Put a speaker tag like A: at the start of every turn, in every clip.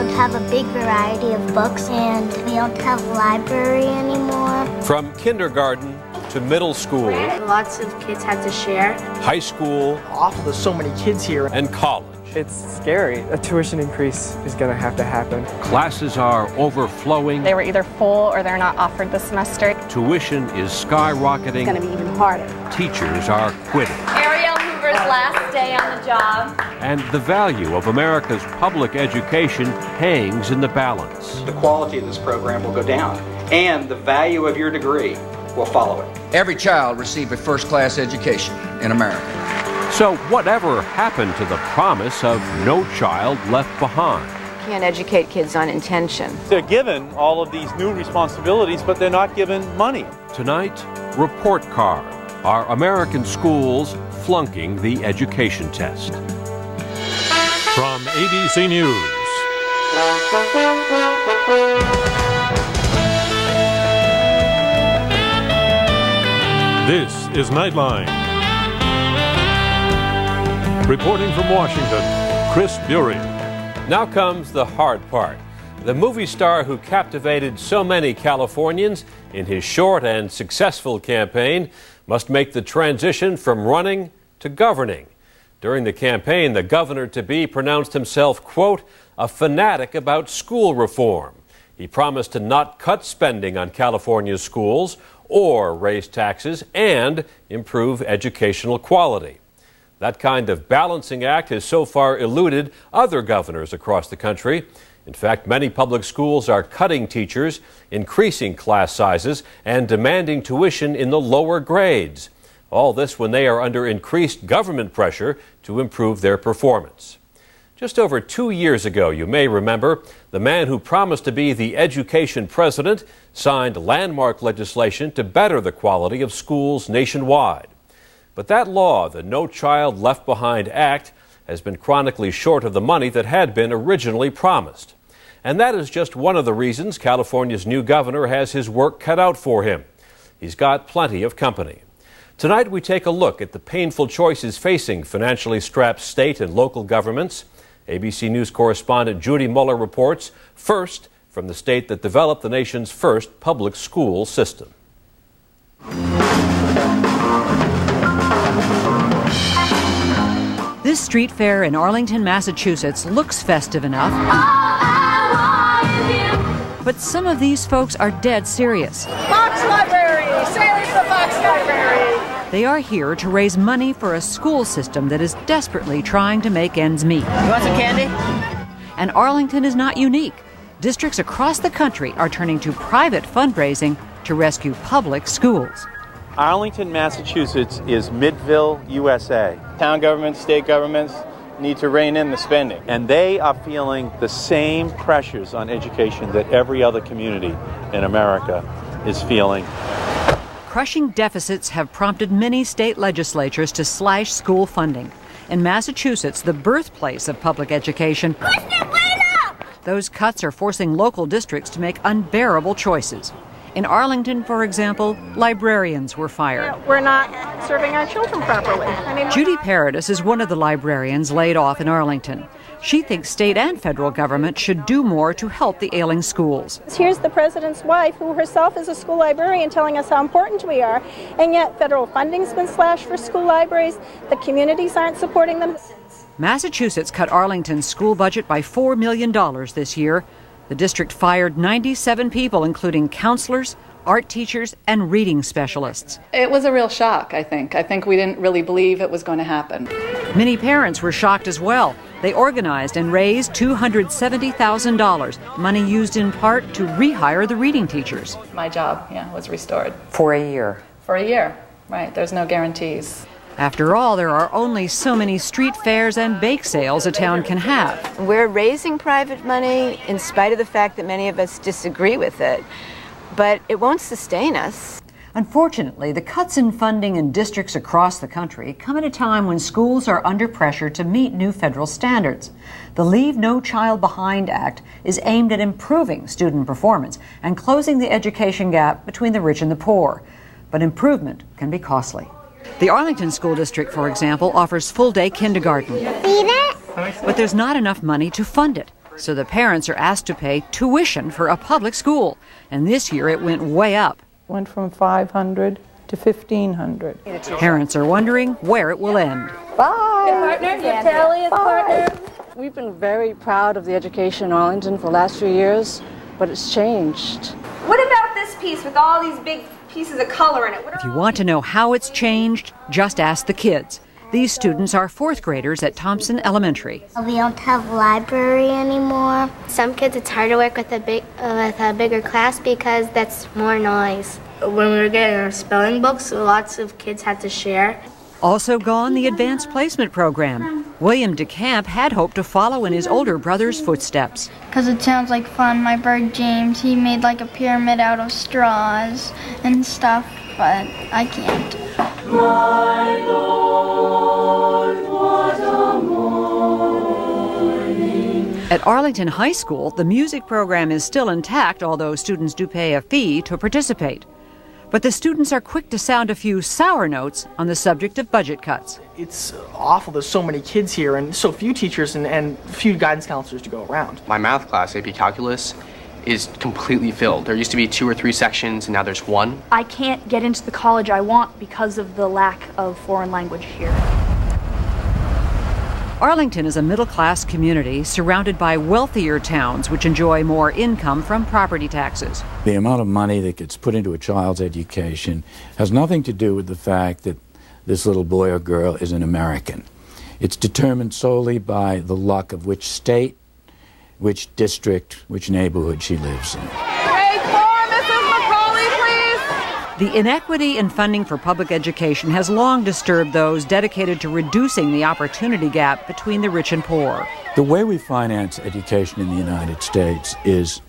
A: don't have a big variety of books, and we don't have a library anymore.
B: From kindergarten to middle school,
C: lots of kids had to share.
B: High school,
D: awful, there's so many kids here.
B: And college.
E: It's scary. A tuition increase is going to have to happen.
B: Classes are overflowing.
F: They were either full or they're not offered this semester.
B: Tuition is skyrocketing.
C: It's going to be even harder.
B: Teachers are quitting.
G: Ariel Hoover's last day on the job.
B: And the value of America's public education hangs in the balance.
H: The quality of this program will go down, and the value of your degree will follow it.
I: Every child received a first-class education in America.
B: So whatever happened to the promise of no child left behind?
J: Can't educate kids on intention.
K: They're given all of these new responsibilities, but they're not given money.
B: Tonight, Report Card. Are American schools flunking the education test?
L: From ABC News. This is Nightline. Reporting from Washington, Chris Bury.
B: Now comes the hard part. The movie star who captivated so many Californians in his short and successful campaign must make the transition from running to governing. During the campaign, the governor-to-be pronounced himself, quote, a fanatic about school reform. He promised to not cut spending on California's schools or raise taxes and improve educational quality. That kind of balancing act has so far eluded other governors across the country. In fact, many public schools are cutting teachers, increasing class sizes, and demanding tuition in the lower grades. All this when they are under increased government pressure to improve their performance. Just over 2 years ago, you may remember, the man who promised to be the education president signed landmark legislation to better the quality of schools nationwide. But that law, the No Child Left Behind Act, has been chronically short of the money that had been originally promised. And that is just one of the reasons California's new governor has his work cut out for him. He's got plenty of company. Tonight we take a look at the painful choices facing financially strapped state and local governments. ABC News correspondent Judy Muller reports, first from the state that developed the nation's first public school system.
M: This street fair in Arlington, Massachusetts looks festive enough, but some of these folks are dead serious.
N: Fox Library! Save the Fox Library!
M: They are here to raise money for a school system that is desperately trying to make ends meet.
N: You want some candy?
M: And Arlington is not unique. Districts across the country are turning to private fundraising to rescue public schools.
K: Arlington, Massachusetts is Midville, USA. Town governments, state governments need to rein in the spending. And they are feeling the same pressures on education that every other community in America is feeling.
M: Crushing deficits have prompted many state legislatures to slash school funding. In Massachusetts, the birthplace of public education, those cuts are forcing local districts to make unbearable choices. In Arlington, for example, librarians were fired.
N: We're not serving our children properly.
M: Judi Paradis is one of the librarians laid off in Arlington. She thinks state and federal government should do more to help the ailing schools.
O: Here's the president's wife, who herself is a school librarian, telling us how important we are, and yet federal funding's been slashed for school libraries. The communities aren't supporting them.
M: Massachusetts cut Arlington's school budget by $4 million this year. The district fired 97 people, including counselors, art teachers, and reading specialists.
P: It was a real shock, I think. I think we didn't really believe it was going to happen.
M: Many parents were shocked as well. They organized and raised $270,000, money used in part to rehire the reading teachers.
P: My job, was restored.
M: For a year.
P: For a year, right. There's no guarantees.
M: After all, there are only so many street fairs and bake sales a town can have.
J: We're raising private money in spite of the fact that many of us disagree with it, but it won't sustain us.
M: Unfortunately, the cuts in funding in districts across the country come at a time when schools are under pressure to meet new federal standards. The Leave No Child Behind Act is aimed at improving student performance and closing the education gap between the rich and the poor. But improvement can be costly. The Arlington School District, for example, offers full-day kindergarten. But there's not enough money to fund it. So the parents are asked to pay tuition for a public school. And this year it went way up.
Q: Went from $500 to $1,500.
M: Parents are wondering where it will end.
C: Bye. Partner, your tally is partner.
P: We've been very proud of the education in Arlington for the last few years, but it's changed.
G: What about this piece with all these big pieces of color in it?
M: If you want to know how it's changed, just ask the kids. These students are fourth graders at Thompson Elementary.
A: We don't have a library anymore.
C: Some kids, it's hard to work with a bigger class because that's more noise. When we were getting our spelling books, lots of kids had to share.
M: Also gone, the advanced placement program. William DeCamp had hoped to follow in his older brother's footsteps.
R: Because it sounds like fun. My bird James, he made like a pyramid out of straws and stuff, but I can't. My Lord, what a morning.
M: At Arlington High School, the music program is still intact, although students do pay a fee to participate. But the students are quick to sound a few sour notes on the subject of budget cuts.
D: It's awful. There's so many kids here and so few teachers and few guidance counselors to go around.
S: My math class, AP Calculus, is completely filled. There used to be 2 or 3 sections, and now there's 1.
T: I can't get into the college I want because of the lack of foreign language here.
M: Arlington is a middle-class community surrounded by wealthier towns which enjoy more income from property taxes.
U: The amount of money that gets put into a child's education has nothing to do with the fact that this little boy or girl is an American. It's determined solely by the luck of which state, which district, which neighborhood she lives in.
M: The inequity in funding for public education has long disturbed those dedicated to reducing the opportunity gap between the rich and poor.
U: The way we finance education in the United States is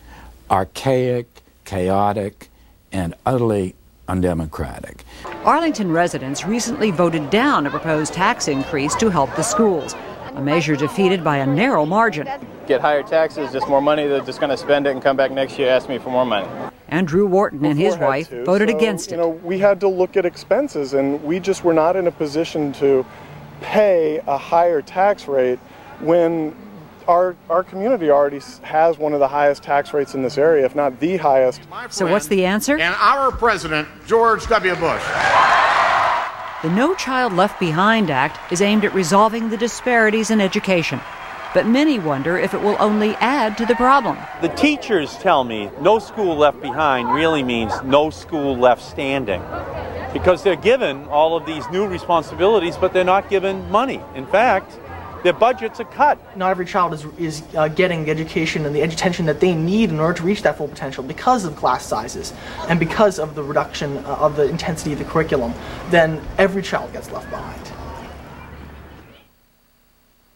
U: archaic, chaotic, and utterly undemocratic.
M: Arlington residents recently voted down a proposed tax increase to help the schools, a measure defeated by a narrow margin.
K: Get higher taxes, just more money, they're just going to spend it and come back next year ask me for more money.
M: Andrew Wharton and his wife voted against it.
V: We had to look at expenses, and we just were not in a position to pay a higher tax rate when our community already has one of the highest tax rates in this area, if not the highest.
M: So what's the answer?
W: And our president, George W. Bush.
M: The No Child Left Behind Act is aimed at resolving the disparities in education. But many wonder if it will only add to the problem.
K: The teachers tell me no school left behind really means no school left standing, because they're given all of these new responsibilities, but they're not given money. In fact, their budgets are cut.
D: Not every child is getting the education and the attention that they need in order to reach that full potential because of class sizes and because of the reduction of the intensity of the curriculum. Then every child gets left behind.